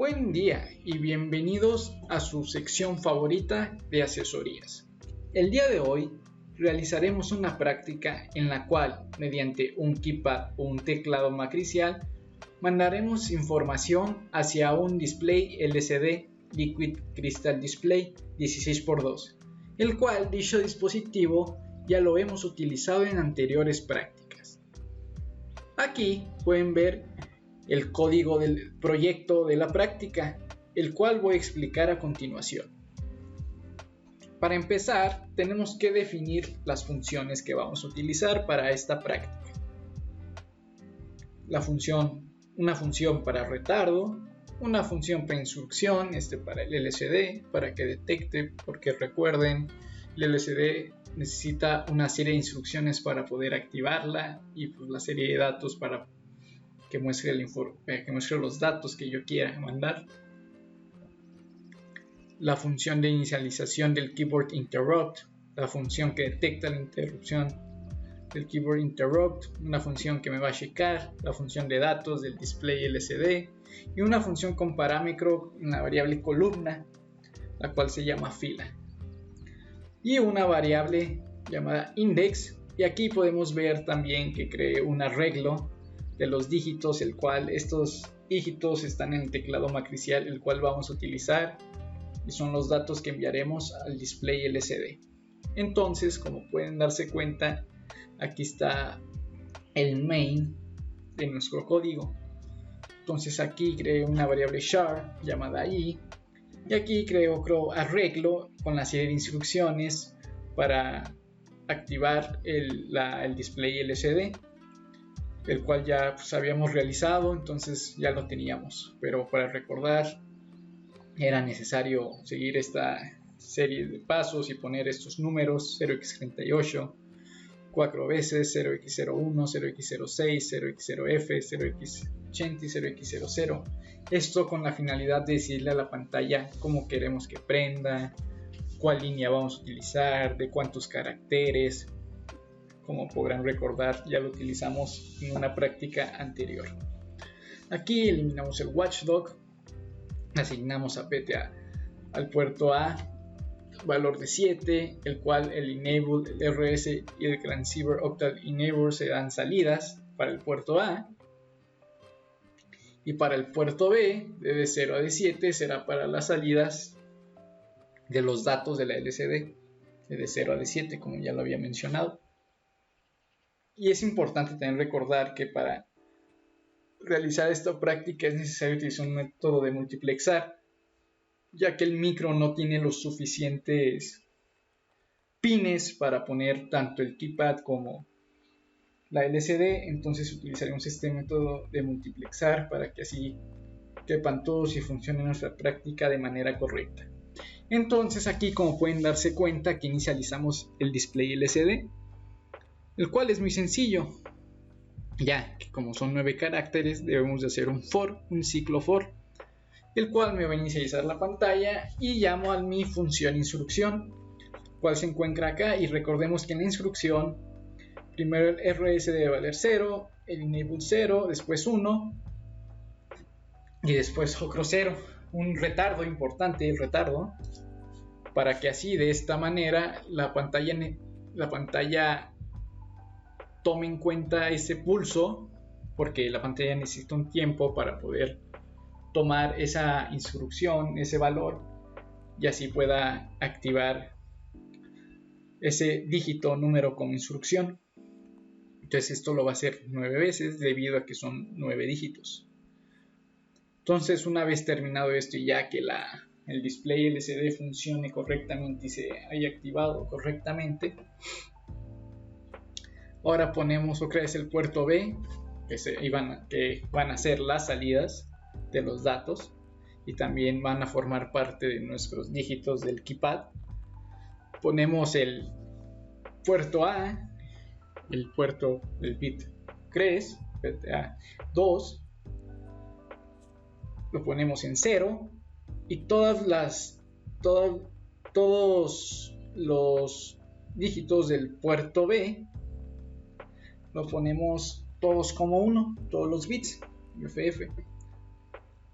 Buen día y bienvenidos a su sección favorita de asesorías. El día de hoy realizaremos una práctica en la cual, mediante un keypad o un teclado matricial, mandaremos información hacia un display LCD Liquid Crystal Display 16x2, el cual dicho dispositivo ya lo hemos utilizado en anteriores prácticas. Aquí pueden ver el código del proyecto de la práctica, el cual voy a explicar a continuación. Para empezar, tenemos que definir las funciones que vamos a utilizar para esta práctica. Una función para retardo, una función para instrucción, para el LCD, para que detecte, porque recuerden, el LCD necesita una serie de instrucciones para poder activarla y pues la serie de datos para que muestre los datos que yo quiera mandar. La función de inicialización del keyboard interrupt, la función que detecta la interrupción del keyboard interrupt, una función que me va a checar, la función de datos del display LCD y una función con parámetro en la variable columna, la cual se llama fila, y una variable llamada index, y aquí podemos ver también que creé un arreglo de los dígitos, el cual estos dígitos están en el teclado matricial, el cual vamos a utilizar y son los datos que enviaremos al display LCD. Entonces, como pueden darse cuenta, aquí está el main de nuestro código. Entonces aquí creé una variable char llamada i, y aquí creo arreglo con la serie de instrucciones para activar el display LCD, el cual ya habíamos realizado, entonces ya lo teníamos, pero para recordar era necesario seguir esta serie de pasos y poner estos números: 0x38 4 veces, 0x01, 0x06, 0x0f, 0x80 y 0x00. Esto con la finalidad de decirle a la pantalla cómo queremos que prenda, cuál línea vamos a utilizar, de cuántos caracteres. Como podrán recordar, ya lo utilizamos en una práctica anterior. Aquí eliminamos el watchdog, asignamos a PTA al puerto A valor de 7, el cual el enable, el RS y el transceiver octal enable se dan salidas para el puerto A, y para el puerto B de D0 a D7 será para las salidas de los datos de la LCD de D0 a D7, como ya lo había mencionado. Y es importante también recordar que para realizar esta práctica es necesario utilizar un método de multiplexar, ya que el micro no tiene los suficientes pines para poner tanto el keypad como la LCD. Entonces utilizaremos este método de multiplexar para que así quepan todos y funcione nuestra práctica de manera correcta. Entonces aquí, como pueden darse cuenta, que inicializamos el display LCD, el cual es muy sencillo, ya que como son 9 caracteres debemos de hacer un ciclo for, el cual me va a inicializar la pantalla, y llamo a mi función instrucción, cual se encuentra acá. Y recordemos que en la instrucción primero el RS debe valer 0, el enable 0, después 1 y después otro 0, un retardo importante, el retardo, para que así de esta manera la pantalla tome en cuenta ese pulso, porque la pantalla necesita un tiempo para poder tomar esa instrucción, ese valor, y así pueda activar ese dígito número con instrucción. Entonces esto lo va a hacer 9 veces debido a que son 9 dígitos. Entonces, una vez terminado esto y ya que el display LCD funcione correctamente y se haya activado correctamente, ahora ponemos otra vez el puerto B, que van a ser las salidas de los datos y también van a formar parte de nuestros dígitos del keypad. Ponemos el puerto A, el puerto del bit 3, PTA 2, lo ponemos en 0, y todos los dígitos del puerto B lo ponemos todos como 1, todos los bits UFF.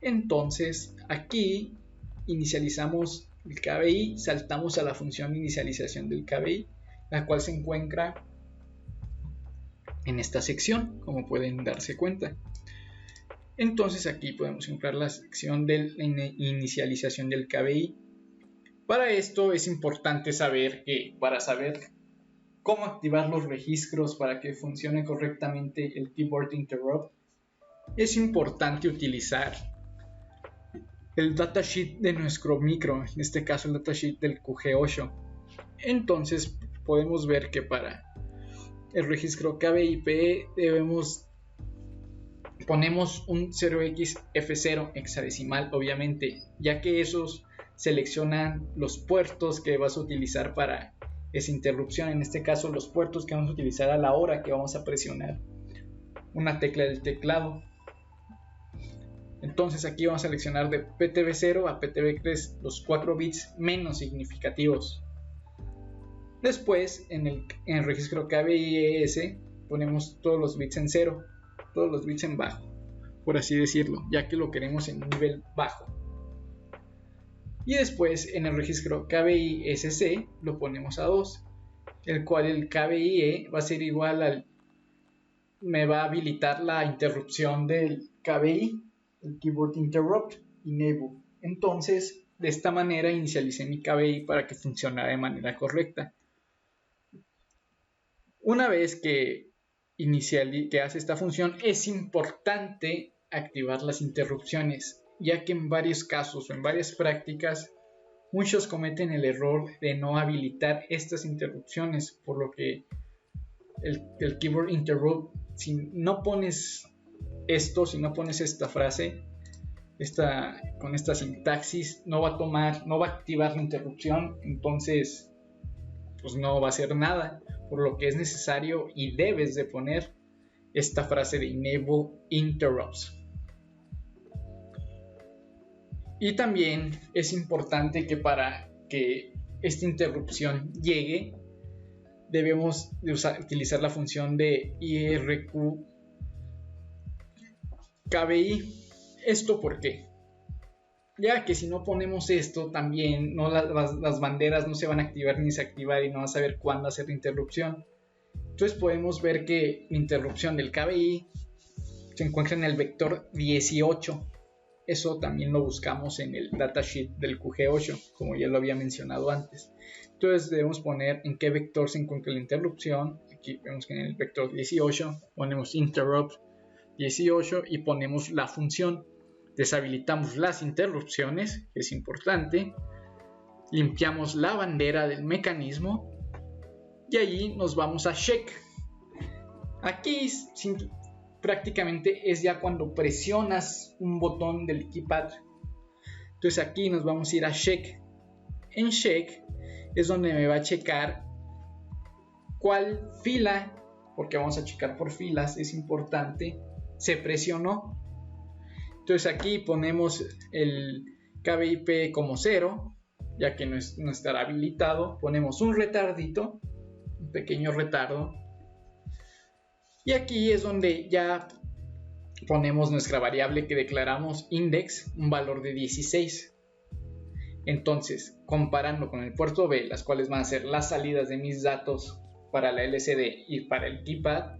Entonces aquí inicializamos el KBI, saltamos a la función de inicialización del KBI, la cual se encuentra en esta sección, como pueden darse cuenta. Entonces aquí podemos encontrar la sección de inicialización del KBI. Para esto es importante saber que para saber cómo activar los registros para que funcione correctamente el Keyboard Interrupt, es importante utilizar el datasheet de nuestro micro, en este caso el datasheet del QG8. Entonces podemos ver que para el registro KBI-PE ponemos un 0xF0 hexadecimal, obviamente, ya que esos seleccionan los puertos que vas a utilizar para esa interrupción. En este caso, los puertos que vamos a utilizar a la hora que vamos a presionar una tecla del teclado. Entonces aquí vamos a seleccionar de PTB0 a PTB3 los 4 bits menos significativos. Después en el registro KBI-ES ponemos todos los bits en 0, todos los bits en bajo, por así decirlo, ya que lo queremos en nivel bajo. Y después en el registro KBI-SC lo ponemos a 2, el cual el KBI-E va a ser igual al... me va a habilitar la interrupción del KBI, el Keyboard Interrupt Enable. Entonces, de esta manera inicialicé mi KBI para que funcionara de manera correcta. Una vez que hace esta función, es importante activar las interrupciones, ya que en varios casos o en varias prácticas muchos cometen el error de no habilitar estas interrupciones, por lo que el Keyboard Interrupt, si no pones esto, si no pones esta frase, con esta sintaxis, no va a activar la interrupción, entonces pues no va a hacer nada, por lo que es necesario y debes de poner esta frase de Enable Interrupts. Y también es importante que para que esta interrupción llegue, debemos de utilizar la función de IRQ KBI. ¿Esto por qué? Ya que si no ponemos esto, también las banderas no se van a activar ni desactivar y no vas a saber cuándo hacer la interrupción. Entonces podemos ver que la interrupción del KBI se encuentra en el vector 18. Eso también lo buscamos en el datasheet del QG8, como ya lo había mencionado antes. Entonces debemos poner en qué vector se encuentra la interrupción. Aquí vemos que en el vector 18 ponemos interrupt 18 y ponemos la función. Deshabilitamos las interrupciones, que es importante. Limpiamos la bandera del mecanismo y allí nos vamos a check. Aquí prácticamente es ya cuando presionas un botón del keypad. Entonces aquí nos vamos a ir a check. En check es donde me va a checar cuál fila, porque vamos a checar por filas, es importante, se presionó. Entonces aquí ponemos el KBI-PE como 0, ya que no estará habilitado. Ponemos un retardito, un pequeño retardo. Y aquí es donde ya ponemos nuestra variable que declaramos index, un valor de 16. Entonces, comparando con el puerto B, las cuales van a ser las salidas de mis datos para la LCD y para el keypad,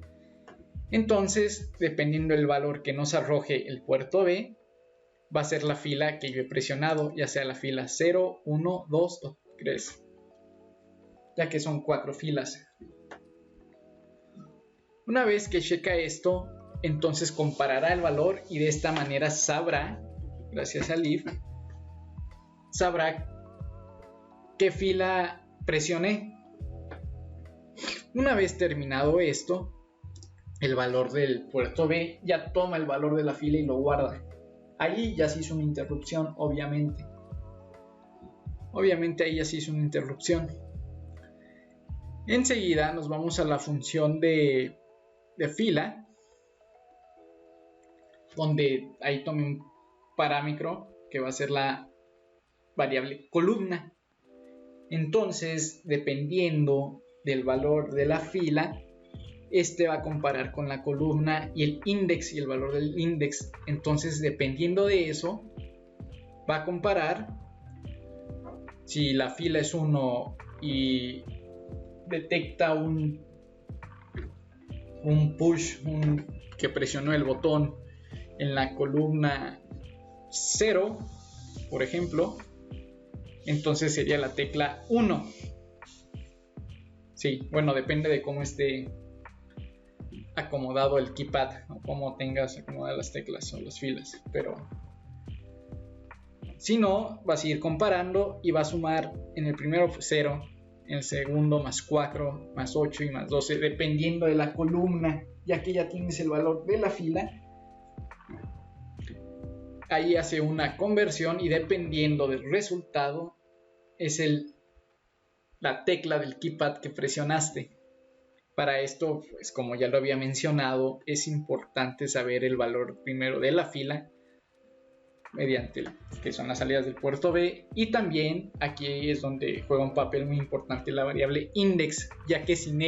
entonces, dependiendo del valor que nos arroje el puerto B, va a ser la fila que yo he presionado, ya sea la fila 0, 1, 2 o 3, ya que son 4 filas. Una vez que checa esto, entonces comparará el valor y de esta manera sabrá, gracias al if, sabrá qué fila presioné. Una vez terminado esto, el valor del puerto B ya toma el valor de la fila y lo guarda. Allí ya se hizo una interrupción, obviamente. Obviamente ahí ya se hizo una interrupción. Enseguida nos vamos a la función de fila, donde ahí tomé un parámetro que va a ser la variable columna. Entonces, dependiendo del valor de la fila, este va a comparar con la columna y el index y el valor del index. Entonces, dependiendo de eso, va a comparar si la fila es 1 y detecta un push, que presionó el botón en la columna 0, por ejemplo, entonces sería la tecla 1. Sí, bueno, depende de cómo esté acomodado el keypad o cómo tengas acomodadas las teclas o las filas, pero si no, vas a ir comparando y va a sumar en el primero 0, en el segundo más 4, más 8 y más 12, dependiendo de la columna, ya que ya tienes el valor de la fila. Ahí hace una conversión y dependiendo del resultado es la tecla del keypad que presionaste. Para esto, pues como ya lo había mencionado, es importante saber el valor primero de la fila mediante que son las salidas del puerto B, y también aquí es donde juega un papel muy importante la variable index, ya que sin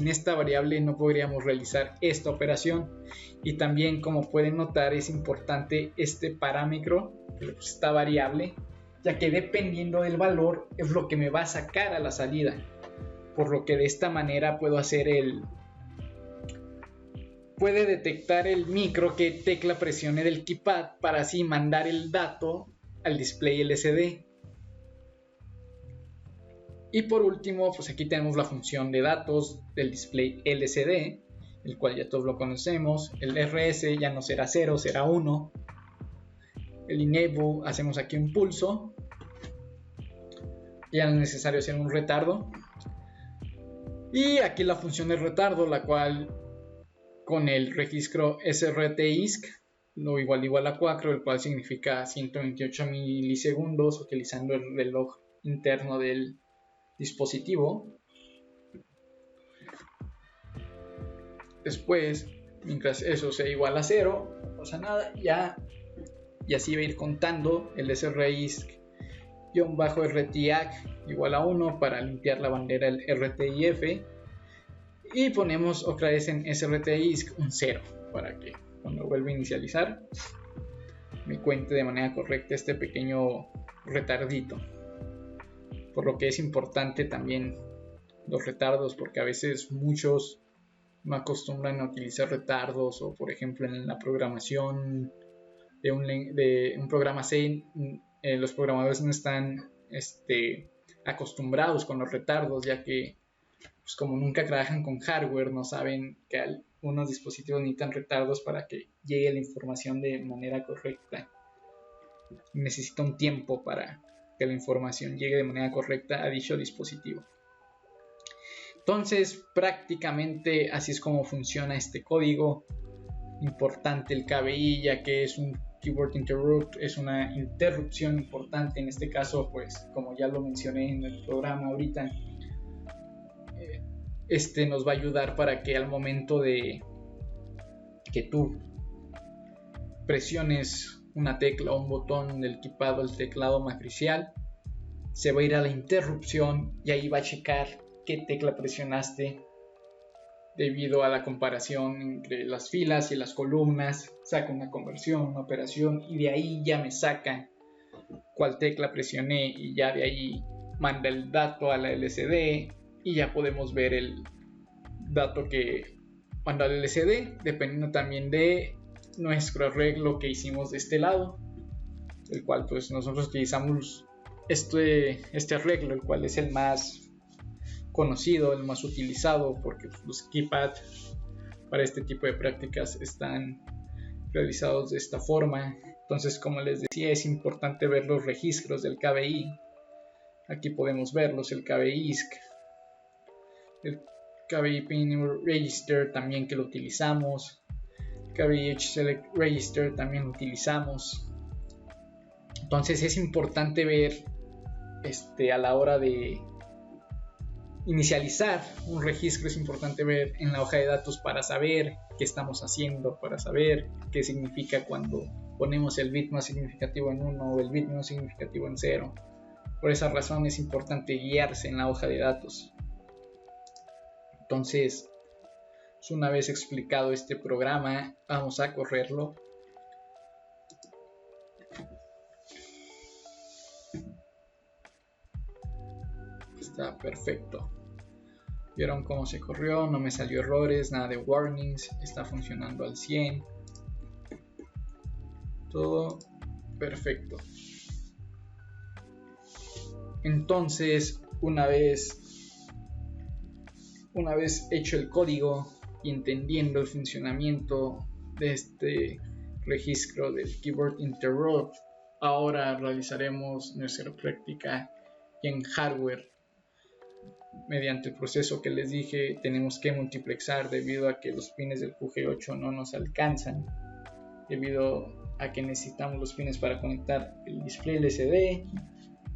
esta variable no podríamos realizar esta operación. Y también, como pueden notar, es importante este parámetro, esta variable, ya que dependiendo del valor es lo que me va a sacar a la salida, por lo que de esta manera puede detectar el micro que tecla presione del keypad para así mandar el dato al display LCD. Y por último, pues aquí tenemos la función de datos del display LCD, el cual ya todos lo conocemos. El RS ya no será 0, será 1. El enable, hacemos aquí un pulso. Ya no es necesario hacer un retardo. Y aquí la función de retardo, la cual con el registro srt-isc lo igual a 4, el cual significa 128 milisegundos, utilizando el reloj interno del dispositivo. Después, mientras eso sea igual a 0, no pasa nada, y así va a ir contando el srt-rtiac igual a 1 para limpiar la bandera del RTIF, y ponemos otra vez en srt-isc un 0 para que cuando vuelva a inicializar me cuente de manera correcta este pequeño retardito. Por lo que es importante también los retardos, porque a veces muchos no acostumbran a utilizar retardos, o por ejemplo en la programación de un programa C, los programadores no están acostumbrados con los retardos, ya que pues como nunca trabajan con hardware, no saben que algunos dispositivos necesitan retardos para que llegue la información de manera correcta. Necesita un tiempo para que la información llegue de manera correcta a dicho dispositivo. Entonces, prácticamente así es como funciona este código. Importante el KBI, ya que es un Keyboard Interrupt, es una interrupción importante. En este caso, pues como ya lo mencioné en el programa ahorita, nos va a ayudar para que al momento de que tú presiones una tecla o un botón del keypad o el teclado matricial, se va a ir a la interrupción y ahí va a checar qué tecla presionaste debido a la comparación entre las filas y las columnas. Saca una conversión, una operación, y de ahí ya me saca cuál tecla presioné, y ya de ahí manda el dato a la LCD y ya podemos ver el dato que manda al LCD, dependiendo también de nuestro arreglo que hicimos de este lado, el cual pues nosotros utilizamos este arreglo, el cual es el más conocido, el más utilizado, porque los keypads para este tipo de prácticas están realizados de esta forma. Entonces, como les decía, es importante ver los registros del KBI. Aquí podemos verlos, el KBI-ISC, el KBI Pin Register también, que lo utilizamos, KBI Select Register también lo utilizamos. Entonces es importante ver a la hora de inicializar un registro, es importante ver en la hoja de datos para saber qué estamos haciendo, para saber qué significa cuando ponemos el bit más significativo en 1 o el bit menos significativo en 0. Por esa razón es importante guiarse en la hoja de datos. Entonces, Una vez explicado este programa, vamos a correrlo. Está perfecto. Vieron cómo se corrió, no me salió errores, nada de warnings, está funcionando al 100. Todo perfecto. Entonces, una vez hecho el código y entendiendo el funcionamiento de este registro del Keyboard Interrupt, ahora realizaremos nuestra práctica en hardware. Mediante el proceso que les dije, tenemos que multiplexar debido a que los pines del QG8 no nos alcanzan, debido a que necesitamos los pines para conectar el display LCD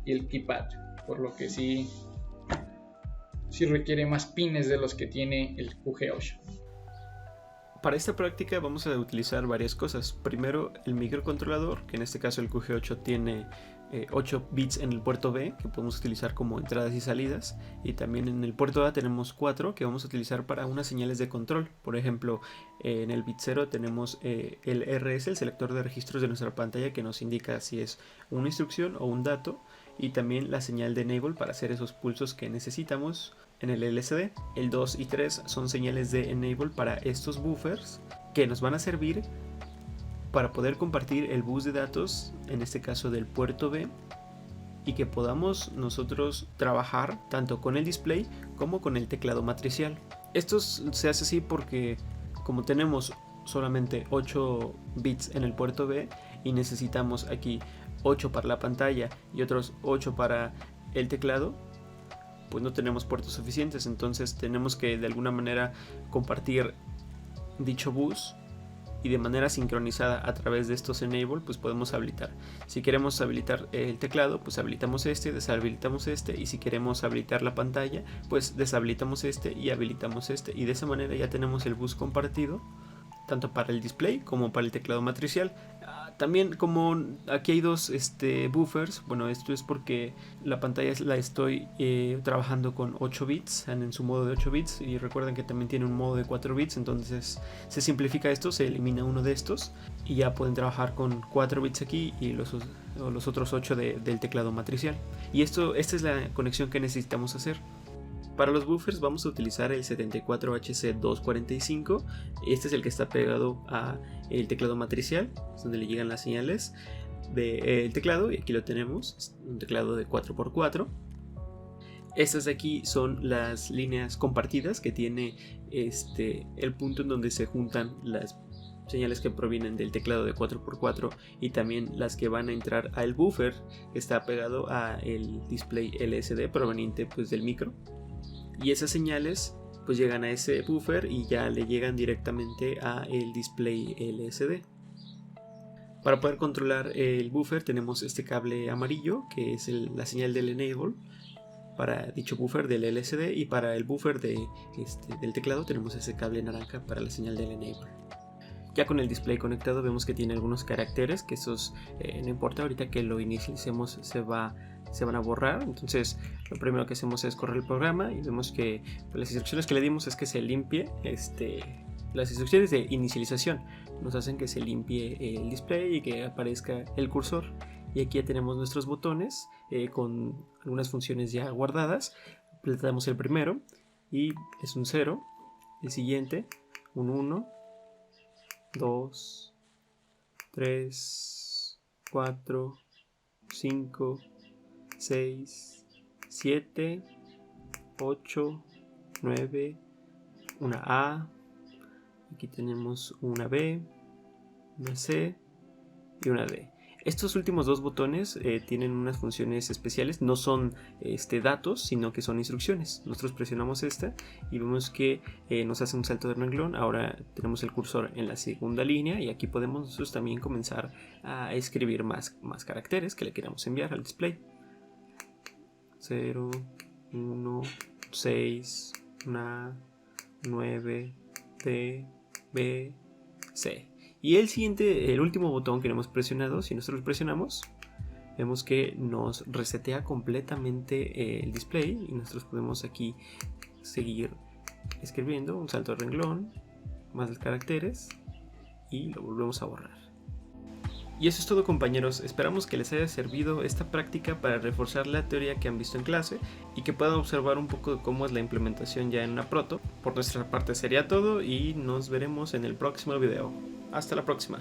y el keypad, por lo que sí requiere más pines de los que tiene el QG8. Para esta práctica vamos a utilizar varias cosas. Primero, el microcontrolador, que en este caso el QG8 tiene 8 bits en el puerto B, que podemos utilizar como entradas y salidas, y también en el puerto A tenemos 4 que vamos a utilizar para unas señales de control. Por ejemplo, en el bit 0 tenemos el RS, el selector de registros de nuestra pantalla, que nos indica si es una instrucción o un dato, y también la señal de enable para hacer esos pulsos que necesitamos en el LCD. El 2 y 3 son señales de enable para estos buffers que nos van a servir para poder compartir el bus de datos, en este caso del puerto B, y que podamos nosotros trabajar tanto con el display como con el teclado matricial. Esto se hace así porque como tenemos solamente 8 bits en el puerto B y necesitamos aquí 8 para la pantalla y otros 8 para el teclado, pues no tenemos puertos suficientes. Entonces tenemos que de alguna manera compartir dicho bus, y de manera sincronizada a través de estos enable pues podemos habilitar. Si queremos habilitar el teclado, pues habilitamos este, deshabilitamos este, y si queremos habilitar la pantalla, pues deshabilitamos este y habilitamos este, y de esa manera ya tenemos el bus compartido tanto para el display como para el teclado matricial. También, como aquí hay dos buffers, bueno, esto es porque la pantalla la estoy trabajando con 8 bits, en su modo de 8 bits, y recuerden que también tiene un modo de 4 bits, entonces se simplifica esto, se elimina uno de estos y ya pueden trabajar con 4 bits aquí y los otros 8 del teclado matricial. Y esta es la conexión que necesitamos hacer. Para los buffers vamos a utilizar el 74HC245. Este es el que está pegado a el teclado matricial, es donde le llegan las señales del teclado, y aquí lo tenemos, es un teclado de 4x4. Estas de aquí son las líneas compartidas que tiene el punto en donde se juntan las señales que provienen del teclado de 4x4 y también las que van a entrar al buffer que está pegado a el display LCD proveniente pues del micro. Y esas señales pues llegan a ese buffer y ya le llegan directamente a el display LCD. Para poder controlar el buffer tenemos este cable amarillo que es la señal del enable para dicho buffer del LCD, y para el buffer del teclado tenemos ese cable naranja para la señal del enable. Ya con el display conectado vemos que tiene algunos caracteres que esos no importa, ahorita que lo inicialicemos se van a borrar. Entonces lo primero que hacemos es correr el programa y vemos que las instrucciones que le dimos es que se limpie las instrucciones de inicialización nos hacen que se limpie el display y que aparezca el cursor, y aquí ya tenemos nuestros botones con algunas funciones ya guardadas. Le damos el primero y es un 0, el siguiente un 1, 2, 3, 4, 5, 6, 7, 8, 9, una A, aquí tenemos una B, una C y una D. Estos últimos dos botones tienen unas funciones especiales, no son datos, sino que son instrucciones. Nosotros presionamos esta y vemos que nos hace un salto de renglón. Ahora tenemos el cursor en la segunda línea y aquí podemos nosotros también comenzar a escribir más caracteres que le queramos enviar al display. 0, 1, 6, A, 9, D, B, C. Y el último botón que no hemos presionado, si nosotros presionamos, vemos que nos resetea completamente el display y nosotros podemos aquí seguir escribiendo, un salto de renglón, más los caracteres y lo volvemos a borrar. Y eso es todo, compañeros. Esperamos que les haya servido esta práctica para reforzar la teoría que han visto en clase y que puedan observar un poco de cómo es la implementación ya en una proto. Por nuestra parte sería todo y nos veremos en el próximo video. Hasta la próxima.